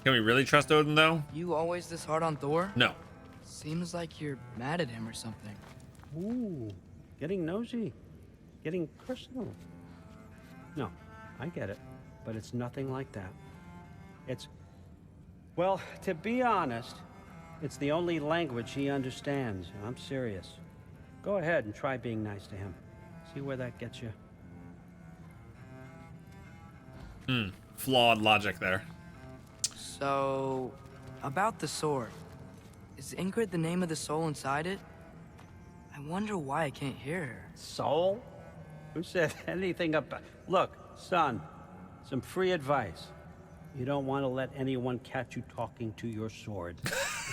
Can we really trust Odin, though? You always this hard on Thor? No. Seems like you're mad at him or something. Ooh, getting nosy. Getting personal. No, I get it. But it's nothing like that. It's... Well, to be honest, it's the only language he understands. And I'm serious. Go ahead and try being nice to him. See where that gets you. Flawed logic there. So, about the sword. Is Ingrid the name of the soul inside it? I wonder why I can't hear her. Soul? Who said anything about... Look, son, some free advice. You don't want to let anyone catch you talking to your sword.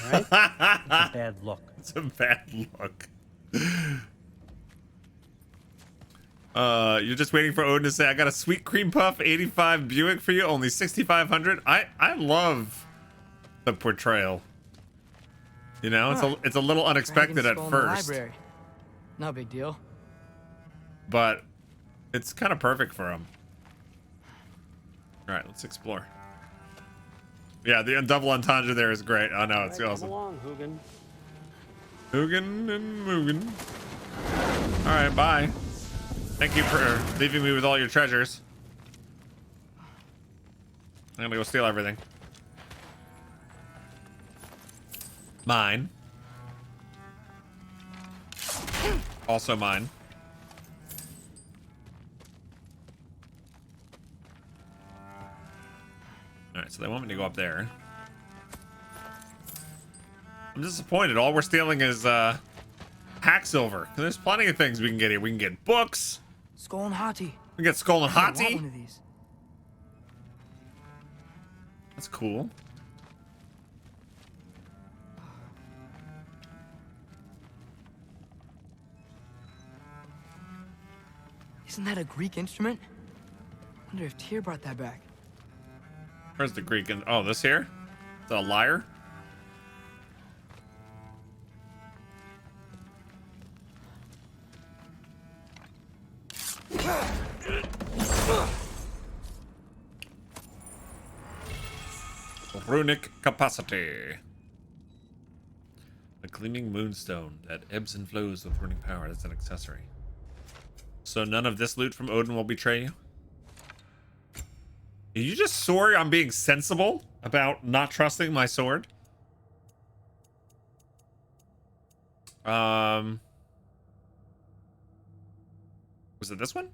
All right? It's a bad look. It's a bad look. You're just waiting for Odin to say, I got a sweet cream puff 85 Buick for you, only 6,500. I love the portrayal. You know, it's a little unexpected at first. Library. No big deal. But it's kind of perfect for him. All right, let's explore. Yeah, the double entendre there is great. I know, it's awesome. Come along, Hugin. Hugin and Mugen. All right, bye. Thank you for leaving me with all your treasures. I'm gonna go steal everything. Mine. Also mine. Alright, so they want me to go up there. I'm disappointed. All we're stealing is hack silver. There's plenty of things we can get here. We can get books. Skull and Hati. We can get Skull and I want Hati. one of these. That's cool. Isn't that a Greek instrument? Wonder if Tyr brought that back. Where's the Greek? Oh, this here? It's a lyre? Runic capacity. A gleaming moonstone that ebbs and flows with runic power. That's an accessory. So none of this loot from Odin will betray you? Are you just sorry I'm being sensible about not trusting my sword? Was it this one?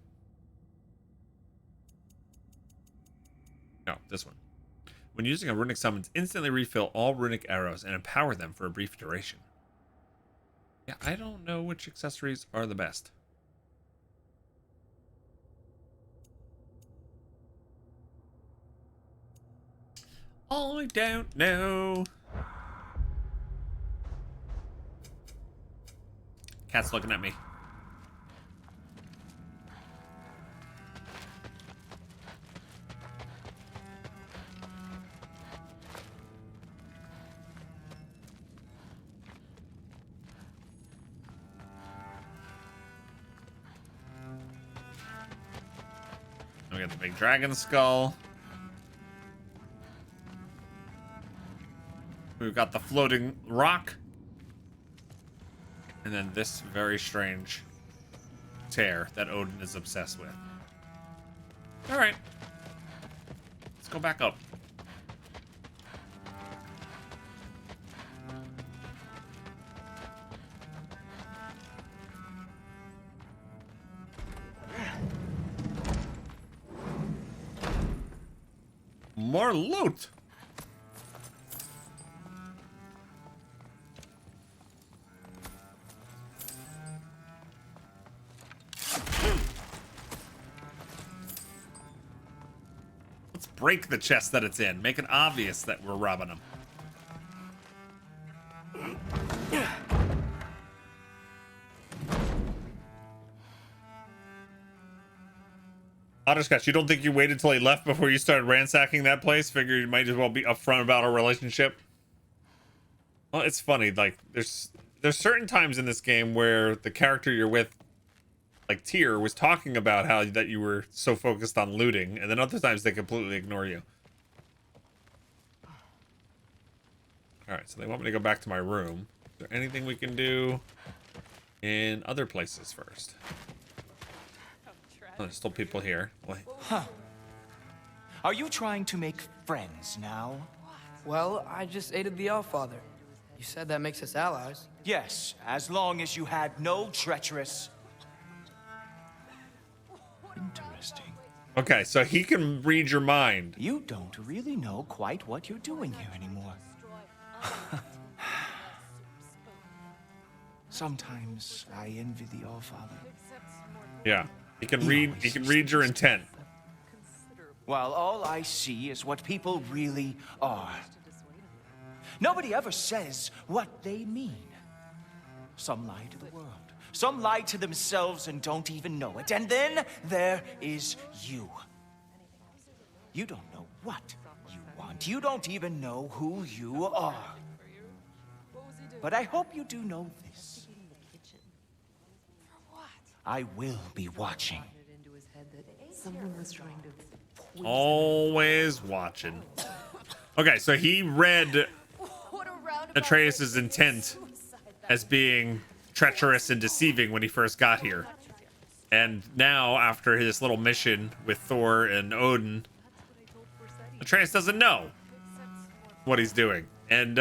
No, this one. When using a runic summons, instantly refill all runic arrows and empower them for a brief duration. Yeah, I don't know which accessories are the best. I don't know. Cat's looking at me. We got the big dragon skull. We've got the floating rock. And then this very strange tear that Odin is obsessed with. Alright. Let's go back up. More loot. Let's break the chest that it's in. Make it obvious that we're robbing them. Otterscotch, you don't think you waited till he left before you started ransacking that place? Figure you might as well be upfront about our relationship. Well, it's funny. Like, there's certain times in this game where the character you're with, like Tyr, was talking about how that you were so focused on looting, and then other times they completely ignore you. All right, so they want me to go back to my room. Is there anything we can do in other places first? Oh, there's still people here. Wait. Huh. Are you trying to make friends now? Well, I just aided the Allfather. You said that makes us allies. Yes, as long as you had no treacherous... Interesting. Okay, so he can read your mind. You don't really know quite what you're doing here anymore. Sometimes I envy the Allfather. Yeah, he can read. He can read your intent. While all I see is what people really are. Nobody ever says what they mean. Some lie to the world. Some lie to themselves and don't even know it. And then there is you. You don't know what you want. You don't even know who you are. But I hope you do know this. I will be watching. Someone was trying to... Always watching. Okay, so he read Atreus' intent as being treacherous and deceiving when he first got here. And now, after his little mission with Thor and Odin, Atreus doesn't know what he's doing. And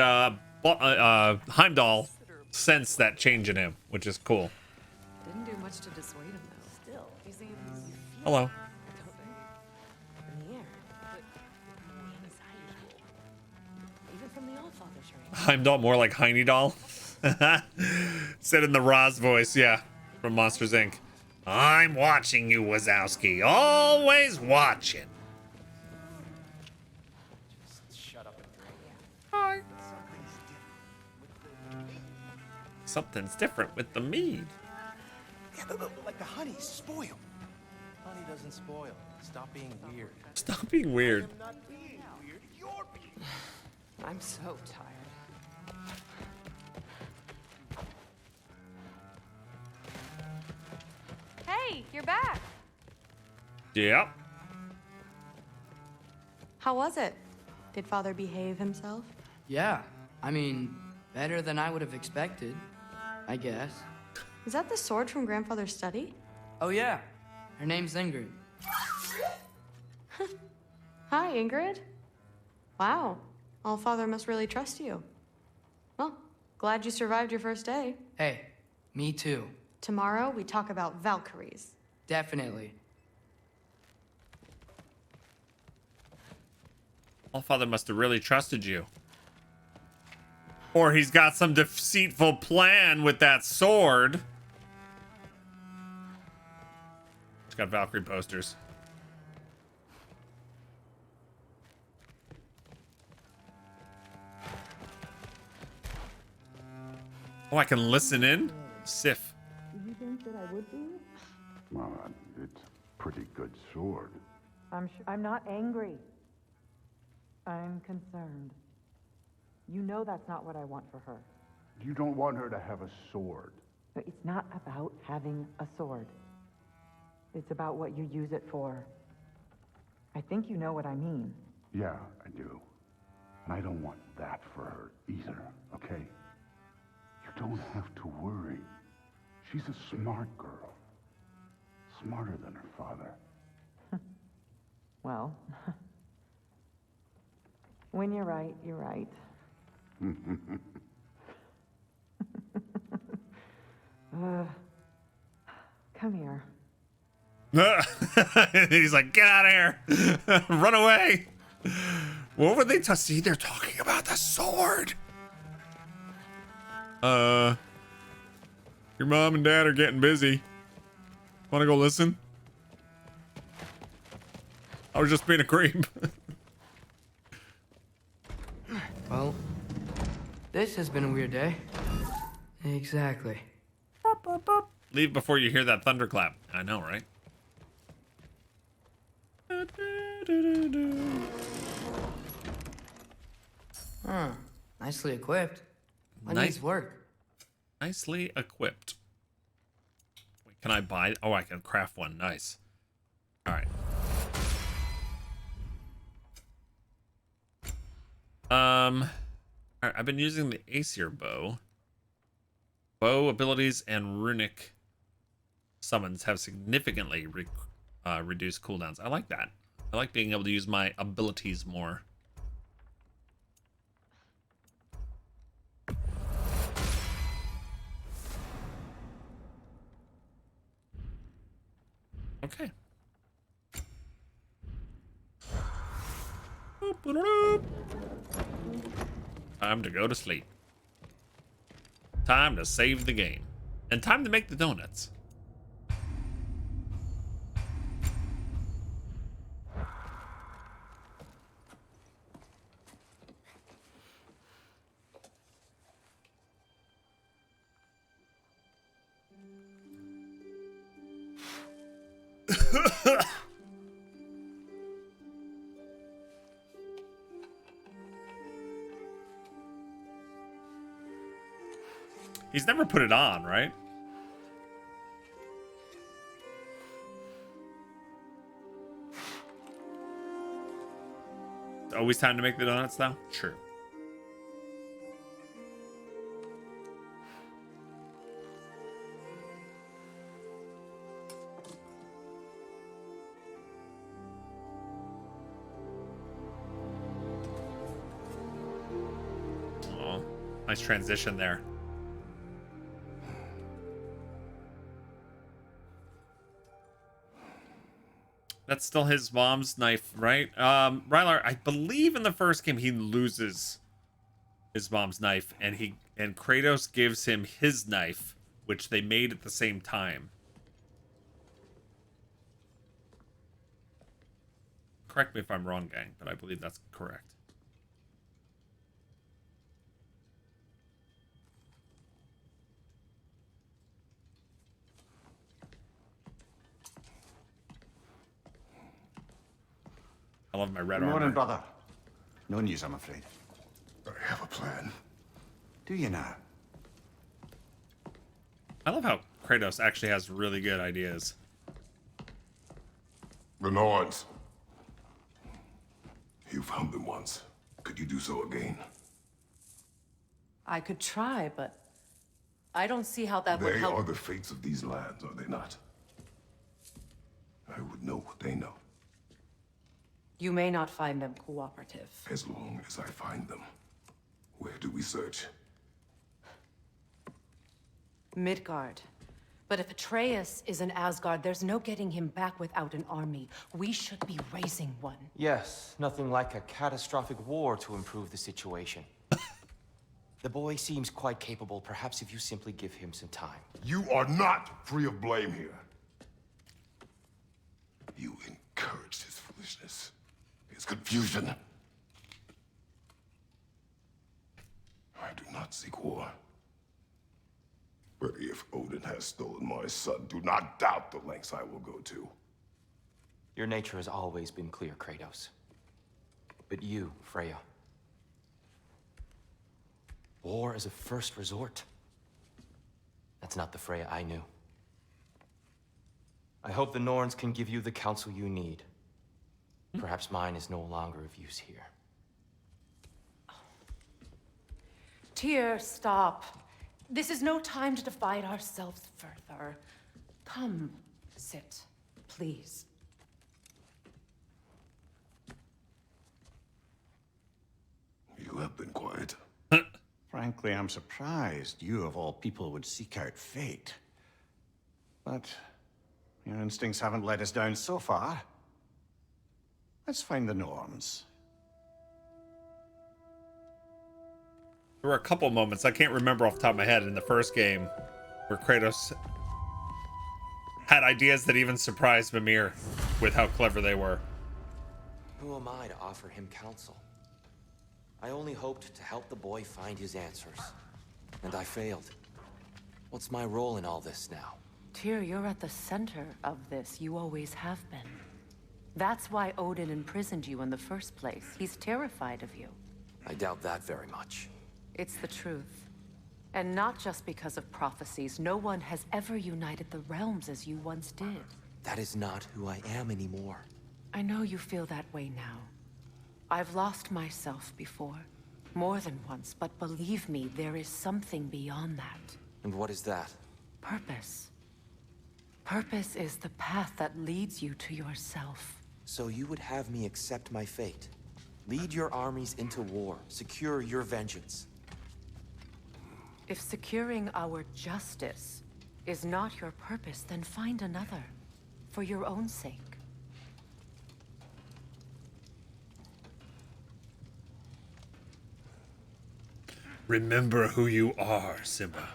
Heimdall sensed that change in him, which is cool. Didn't do much to dissuade him, though. Still, you see, Hello. in the air. But even from the Allfather train. Heimdall, more like Heimdall. Said in the Roz voice, yeah, from Monsters Inc. I'm watching you, Wazowski. Always watching. Shut up and drink. Hi. Something's different with the mead. Yeah, like the honey's spoiled. Honey doesn't spoil. Stop being weird. Stop being weird. I'm not being weird. You're being... I'm so tired. Hey, you're back. Yep. How was it? Did Father behave himself? Yeah, I mean, better than I would have expected, I guess. Is that the sword from Grandfather's study? Oh yeah, her name's Ingrid. Hi, Ingrid. Wow, Allfather must really trust you. Well, glad you survived your first day. Hey, me too. Tomorrow, we talk about Valkyries. Definitely. Allfather must have really trusted you. Or he's got some deceitful plan with that sword. It's got Valkyrie posters. Oh, I can listen in? Sif. Well, it's a pretty good sword. I'm not angry. I'm concerned. You know that's not what I want for her. You don't want her to have a sword. But it's not about having a sword. It's about what you use it for. I think you know what I mean. Yeah, I do. And I don't want that for her either, okay? You don't have to worry. She's a smart girl. Smarter than her father. Well, when you're right, you're right. Come here. He's like, get out of here. Run away. What were they see? They're talking about the sword. Your mom and dad are getting busy. Want to go listen? I was just being a creep. Well, this has been a weird day. Exactly. Leave before you hear that thunderclap. I know, right? Huh. Nicely equipped. What Nice. needs work? Nicely equipped. Wait, can I buy? Oh, I can craft one. Nice. All right. Alright, I've been using the Aesir bow. Bow abilities and runic summons have significantly reduced cooldowns. I like that. I like being able to use my abilities more. Okay. Time to go to sleep. Time to save the game. And time to make the donuts. He's never put it on, right? It's always time to make the donuts now? Sure. Oh, nice transition there. That's still his mom's knife, right? Rylar, I believe in the first game he loses his mom's knife, and Kratos gives him his knife, which they made at the same time. Correct me if I'm wrong, gang, but I believe that's correct. I love my red Good morning, armor. brother. No news, I'm afraid. I have a plan. Do you now? I love how Kratos actually has really good ideas. The Norns. You found them once. Could you do so again? I could try, but I don't see how that would They help. are the fates of these lands, are they not? I would know what they know. You may not find them cooperative. As long as I find them. Where do we search? Midgard. But if Atreus is in Asgard, there's no getting him back without an army. We should be raising one. Yes, nothing like a catastrophic war to improve the situation. The boy seems quite capable, perhaps if you simply give him some time. You are not free of blame here. You encouraged his foolishness. His confusion. I do not seek war. But if Odin has stolen my son, do not doubt the lengths I will go to. Your nature has always been clear, Kratos. But you, Freya. War is a first resort. That's not the Freya I knew. I hope the Norns can give you the counsel you need. Perhaps mine is no longer of use here. Tyr, stop. This is no time to divide ourselves further. Come, sit, please. You have been quiet. Frankly, I'm surprised you, of all people, would seek out fate. But your instincts haven't let us down so far. Let's find the Norns. There were a couple moments, I can't remember off the top of my head, in the first game where Kratos had ideas that even surprised Mimir with how clever they were. Who am I to offer him counsel? I only hoped to help the boy find his answers. And I failed. What's my role in all this now? Tyr, you're at the center of this. You always have been. That's why Odin imprisoned you in the first place. He's terrified of you. I doubt that very much. It's the truth. And not just because of prophecies. No one has ever united the realms as you once did. That is not who I am anymore. I know you feel that way now. I've lost myself before. More than once, but believe me, there is something beyond that. And what is that? Purpose. Purpose is the path that leads you to yourself. So you would have me accept my fate? Lead your armies into war, secure your vengeance. If securing our justice is not your purpose, then find another. For your own sake. Remember who you are, Simba.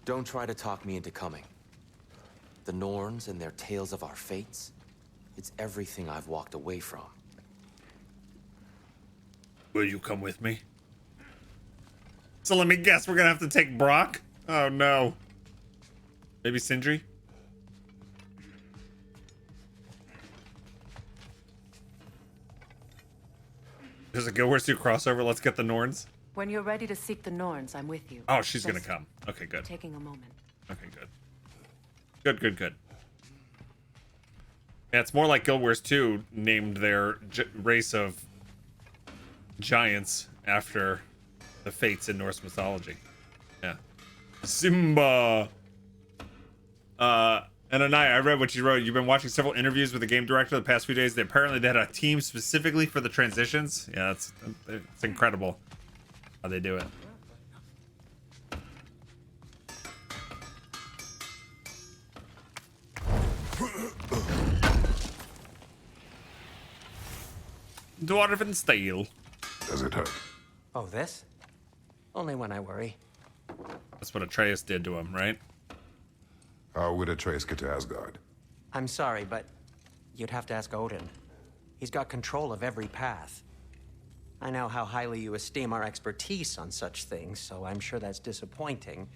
Don't try to talk me into coming. The Norns and their tales of our fates, it's everything I've walked away from. Will you come with me? So let me guess, we're gonna have to take Brock? Oh no. Maybe Sindri? There's a Guild Wars 2 crossover. Let's get the Norns. When you're ready to seek the Norns, I'm with you. Oh, she's gonna Just come. Okay, good. Taking a moment. Okay, good. Good. Yeah, it's more like Guild Wars 2 named their race of giants after the fates in Norse mythology. Yeah. Simba. And Anaya, I read what you wrote. You've been watching several interviews with the game director the past few days. They apparently had a team specifically for the transitions. Yeah, it's incredible how they do it. Dwarven style. Does it hurt? Oh, this? Only when I worry. That's what Atreus did to him, right? How would Atreus get to Asgard? I'm sorry, but you'd have to ask Odin. He's got control of every path. I know how highly you esteem our expertise on such things, so I'm sure that's disappointing.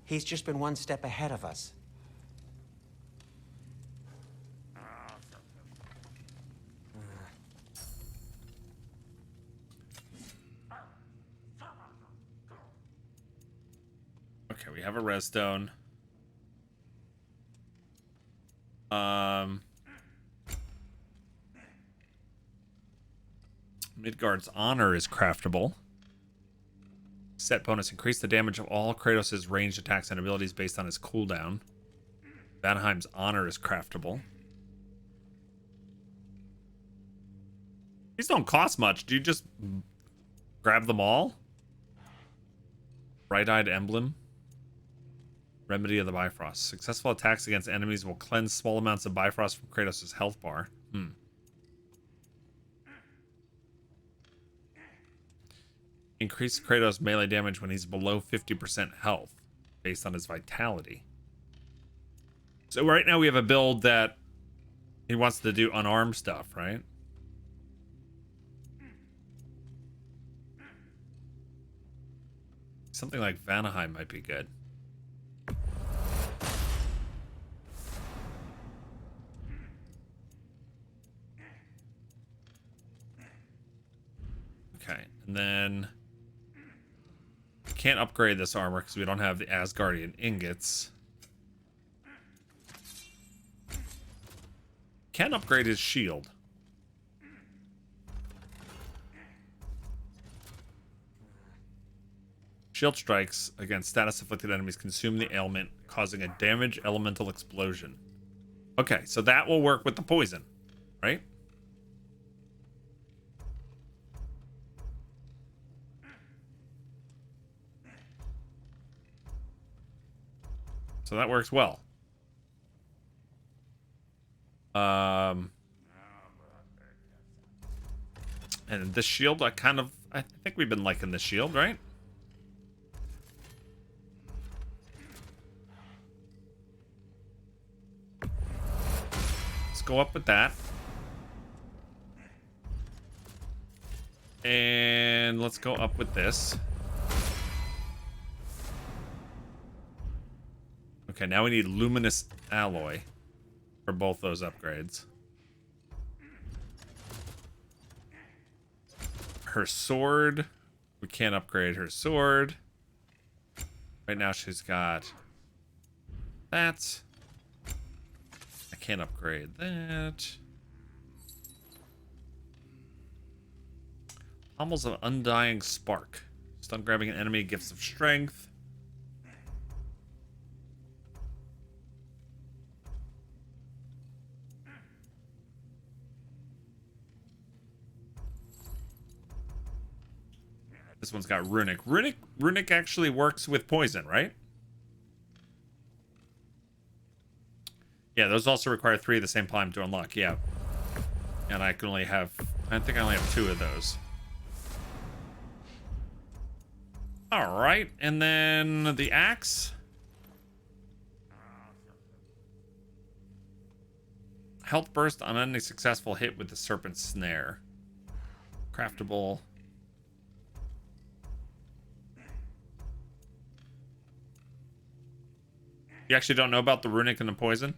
He's just been one step ahead of us. Okay, we have a res stone. Midgard's honor is craftable. Set bonus: increase the damage of all Kratos' ranged attacks and abilities based on his cooldown. Vanaheim's honor is craftable. These don't cost much. Do you just grab them all? Bright-eyed emblem. Remedy of the Bifrost. Successful attacks against enemies will cleanse small amounts of Bifrost from Kratos' health bar. Increase Kratos melee damage when he's below 50% health, based on his vitality. So right now we have a build that he wants to do unarmed stuff, right? Something like Vanaheim might be good. Okay, and then we can't upgrade this armor because we don't have the Asgardian ingots. Can upgrade his shield. Shield strikes against status afflicted enemies consume the ailment, causing a damage elemental explosion. Okay, so that will work with the poison, right? So that works well. And this shield, I think we've been liking the shield, right? Let's go up with that. And let's go up with this. Okay, now we need luminous alloy for both those upgrades. Her sword, we can't upgrade her sword. Right now she's got that. I can't upgrade that. Pommels of Undying Spark. Stun grabbing an enemy, gifts of strength. This one's got runic. Runic actually works with poison, right? Yeah, those also require 3 of the same time to unlock. Yeah. And I can only have... I think I only have 2 of those. Alright, and then the axe. Health burst on any successful hit with the serpent snare. Craftable. You actually don't know about the runic and the poison?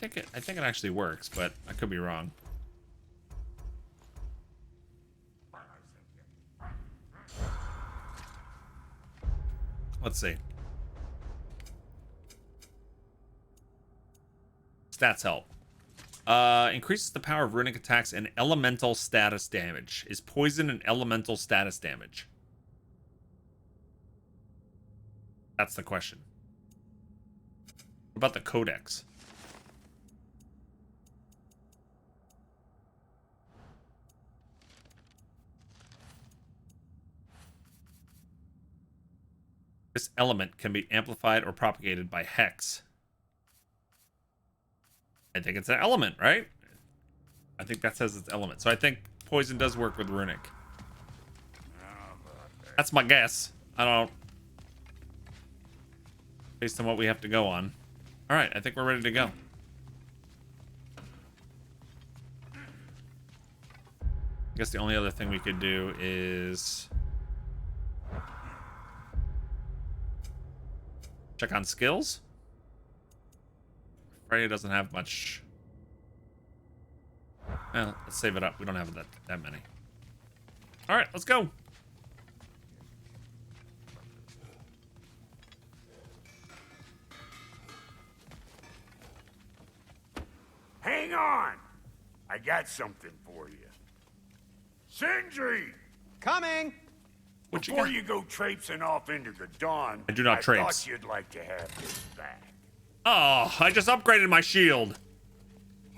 I think it actually works, but I could be wrong. Let's see. Stats help. Increases the power of runic attacks and elemental status damage. Is poison an elemental status damage? That's the question. What about the codex? This element can be amplified or propagated by hex. I think it's an element, right? I think that says it's element. So I think poison does work with runic. That's my guess. I don't... Based on what we have to go on. All right, I think we're ready to go. I guess the only other thing we could do is... check on skills. Freya doesn't have much. Well, let's save it up. We don't have that many. All right, let's go. Hang on. I got something for you. Sindri! Coming! Before you go traipsing off into the dawn, I do not traipse. I thought you'd like to have this back. Oh, I just upgraded my shield.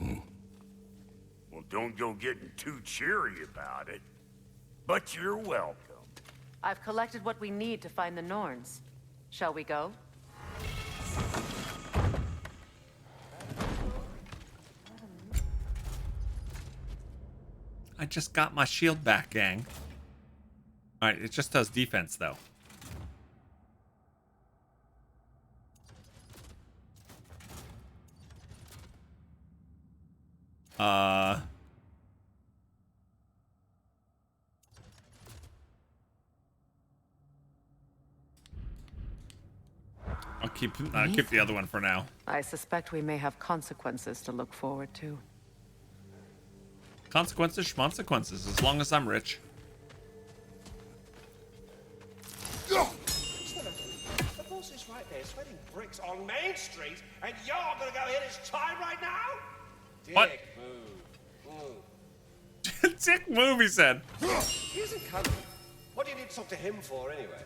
Well, don't go getting too cheery about it. But you're welcome. I've collected what we need to find the Norns. Shall we go? I just got my shield back, gang. All right, it just does defense, though. I'll keep the other one for now. I suspect we may have consequences to look forward to. Consequences, schmonsequences, as long as I'm rich. The boss is right there, sweating bricks on Main Street, and you're gonna go hit his time right now? What? Dick move. Dick move, he said. He isn't coming. What do you need to talk to him for, anyway?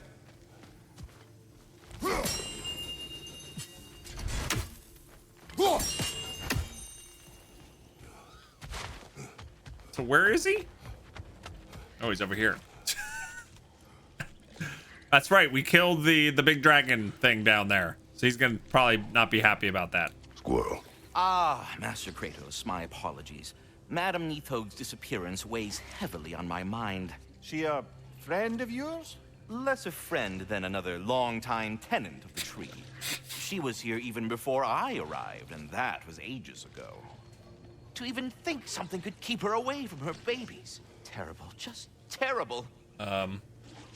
So where is he? Oh, he's over here. That's right. We killed the big dragon thing down there. So he's gonna probably not be happy about that. Squirrel. Ah, Master Kratos, my apologies. Madame Nithog's disappearance weighs heavily on my mind. She a friend of yours? Less a friend than another longtime tenant of the tree. She was here even before I arrived, and that was ages ago. To even think something could keep her away from her babies. Terrible, just terrible.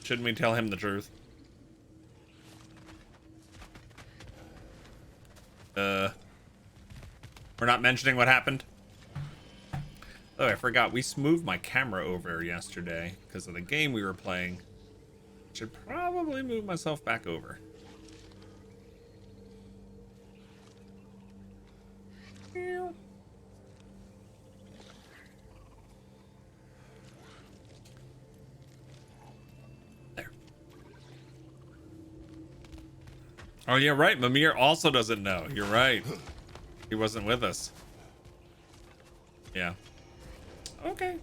Shouldn't we tell him the truth? We're not mentioning what happened? Oh, I forgot. We moved my camera over yesterday because of the game we were playing. Should probably move myself back over. Oh, yeah, right. Mimir also doesn't know. You're right. He wasn't with us. Yeah. Okay.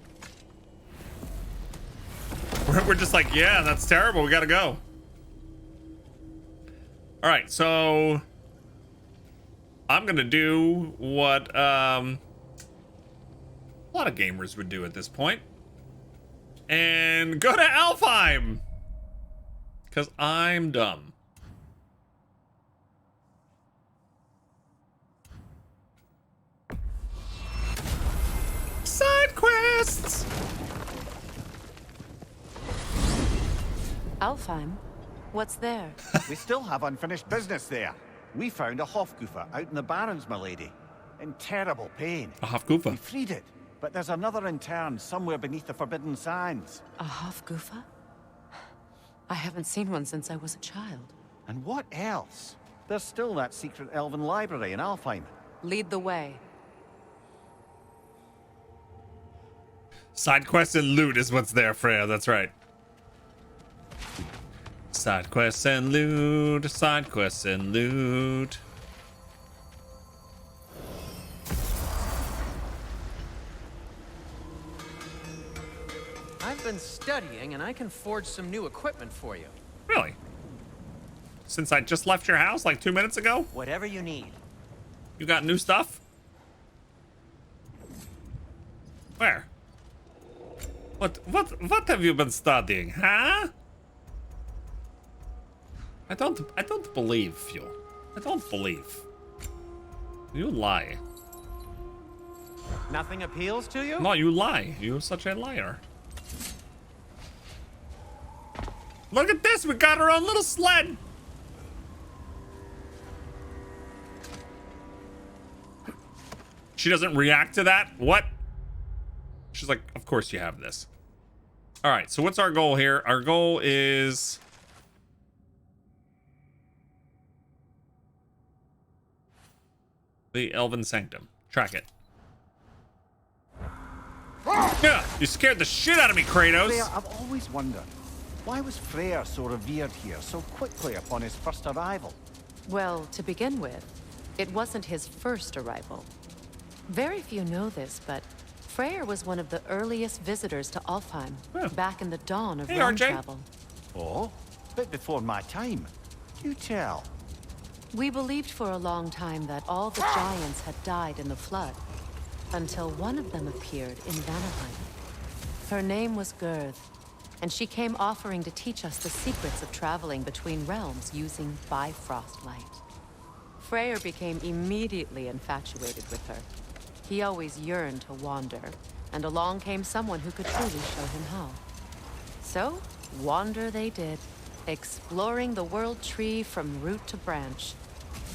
We're just like, yeah, that's terrible. We gotta go. All right, so I'm gonna do what a lot of gamers would do at this point, and go to Alfheim because I'm dumb. Side quests. Alfheim, what's there? We still have unfinished business there. We found a Hofgufa out in the Barrens, my lady. In terrible pain. A Hofgufa. We freed it, but there's another intern somewhere beneath the Forbidden Sands. A Hofgufa? I haven't seen one since I was a child. And what else? There's still that secret elven library in Alfheim. Lead the way. Side quests and loot is what's there, Freya. That's right. Side quests and loot. Side quests and loot. I've been studying, and I can forge some new equipment for you. Really? Since I just left your house like 2 minutes ago? Whatever you need. You got new stuff? Where? What have you been studying, huh? I don't believe you. I don't believe. You lie. Nothing appeals to you? No, you lie. You're such a liar. Look at this, we got our own little sled. She doesn't react to that? What? She's like, of course you have this. All right, so what's our goal here? Our goal is... the Elven Sanctum. Track it. Yeah, you scared the shit out of me, Kratos. Freya, I've always wondered, why was Freyr so revered here so quickly upon his first arrival? Well, to begin with, it wasn't his first arrival. Very few know this, but Freyr was one of the earliest visitors to Alfheim, back in the dawn of realm travel. Oh, bit before my time. You tell. We believed for a long time that all the giants had died in the flood, until one of them appeared in Vanaheim. Her name was Gerd, and she came offering to teach us the secrets of traveling between realms using Bifrost light. Freyr became immediately infatuated with her. He always yearned to wander, and along came someone who could truly show him how. So, wander they did, exploring the world tree from root to branch.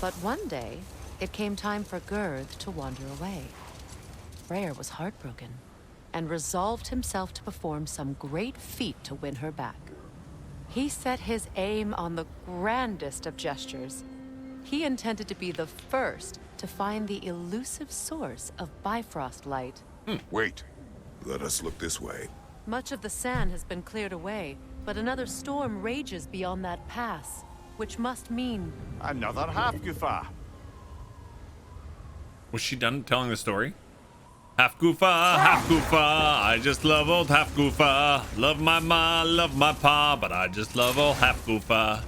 But one day, it came time for Gerd to wander away. Freyr was heartbroken, and resolved himself to perform some great feat to win her back. He set his aim on the grandest of gestures. He intended to be the first to find the elusive source of Bifrost light. Wait. Let us look this way. Much of the sand has been cleared away, but another storm rages beyond that pass, which must mean... another Hofgufa. Was she done telling the story? Hofgufa, Hofgufa, I just love old Hofgufa. Love my ma, love my pa, but I just love old Hofgufa.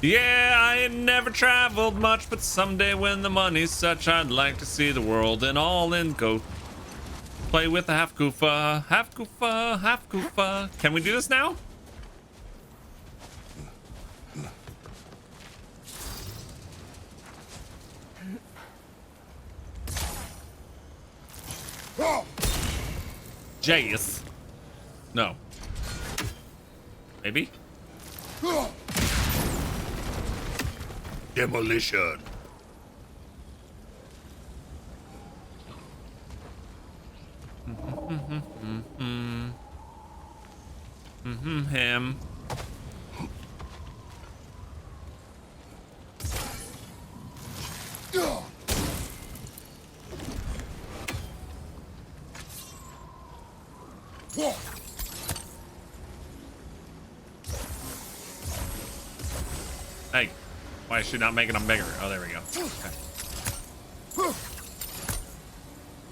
Yeah, I ain't never traveled much, but someday when the money's such, I'd like to see the world and all in go. Play with the Hofgufa, Hofgufa, Hofgufa. Can we do this now? Jace. No. Maybe? Demolition. Him. Hey, Why is she not making them bigger? Oh, there we go. Okay.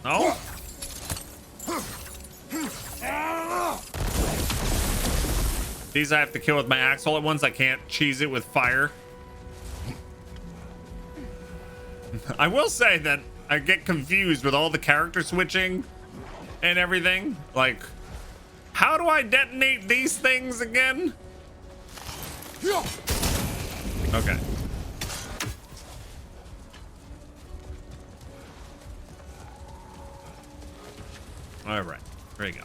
No. These I have to kill with my axe all at once. I can't cheese it with fire. I will say that I get confused with all the character switching and everything. Like, how do I detonate these things again? Okay. All right. There you go.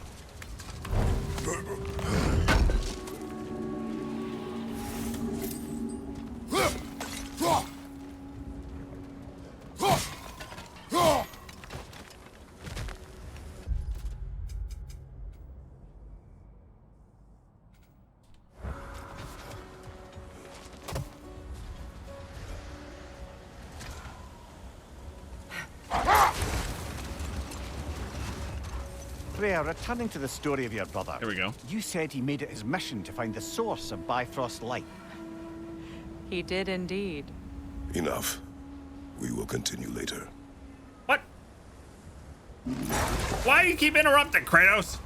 Freya, returning to the story of your brother. Here we go. You said he made it his mission to find the source of Bifrost light. He did indeed. Enough. We will continue later. What? Why do you keep interrupting, Kratos?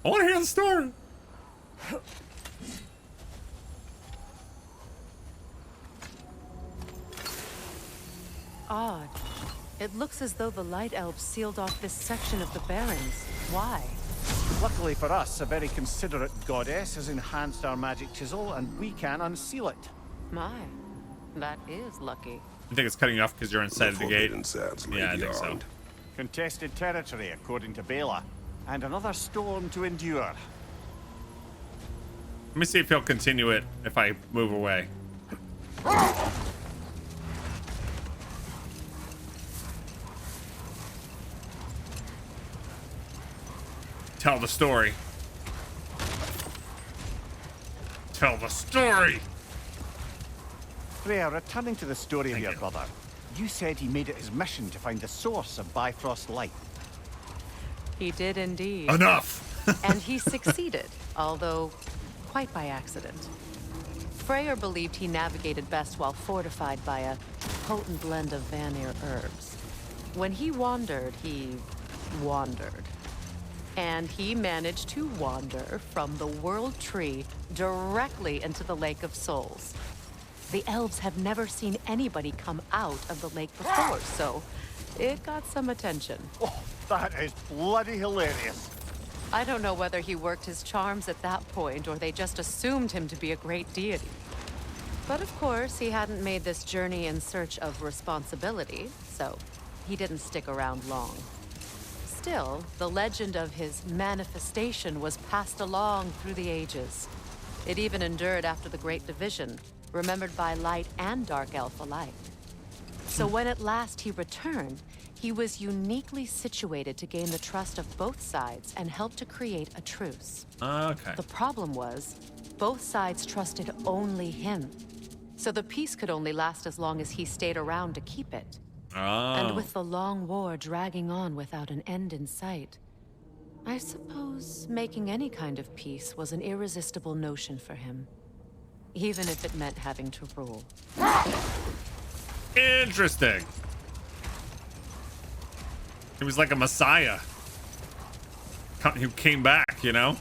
I want to hear the story. Odd. It looks as though the Light Elves sealed off this section of the Barrens. Why? Luckily for us, a very considerate goddess has enhanced our magic chisel, and we can unseal it. My, that is lucky. I think it's cutting you off because you're inside the gate. Yeah, I think so. Contested territory, according to Bela, and another storm to endure. Let me see if he'll continue it if I move away. Tell the story. Tell the story. Freya, returning to the story of your brother, you said he made it his mission to find the source of Bifrost light. He did indeed. Enough! And he succeeded, although quite by accident. Freyr believed he navigated best while fortified by a potent blend of Vanir herbs. When he wandered, he wandered. And he managed to wander from the World Tree directly into the Lake of Souls. The elves have never seen anybody come out of the lake before, so it got some attention. Oh, that is bloody hilarious. I don't know whether he worked his charms at that point or they just assumed him to be a great deity. But of course, he hadn't made this journey in search of responsibility, so he didn't stick around long. Still, the legend of his manifestation was passed along through the ages. It even endured after the Great Division, remembered by Light and Dark Elf alike. So when at last he returned, he was uniquely situated to gain the trust of both sides and help to create a truce. Okay. The problem was, both sides trusted only him. So the peace could only last as long as he stayed around to keep it. And with the long war dragging on without an end in sight, I suppose making any kind of peace was an irresistible notion for him. Even if it meant having to rule. Interesting. He was like a messiah who came back, you know?